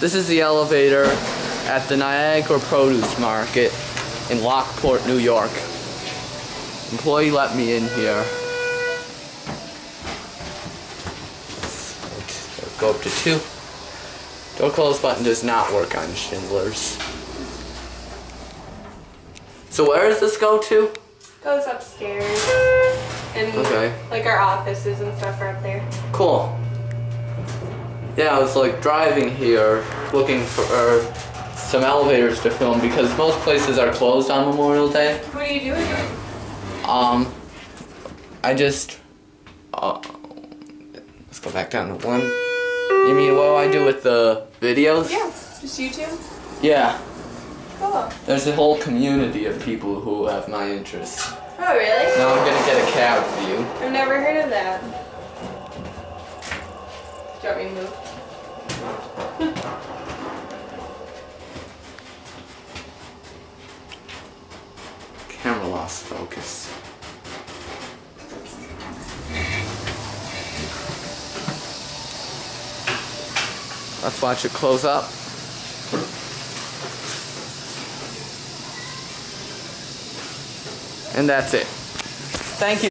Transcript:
This is the elevator at the Niagara Produce Market in Lockport, New York. Employee let me in here. Let's go up to 2. Door close button does not work on Schindler's. So where does this go to? Goes upstairs. And like our offices and stuff are up there. Cool. Yeah, I was like driving here looking for some elevators to film because most places are closed on Memorial Day. What are you doing? I just let's go back down to 1. You mean what do I do with the videos? Yeah, just YouTube. Yeah. Cool. There's a whole community of people who have my interests. Oh, really? Now I'm gonna get a cab for you. I've never heard of that. Do you want me to move? Camera lost focus. Let's watch it close up. And that's it. Thank you.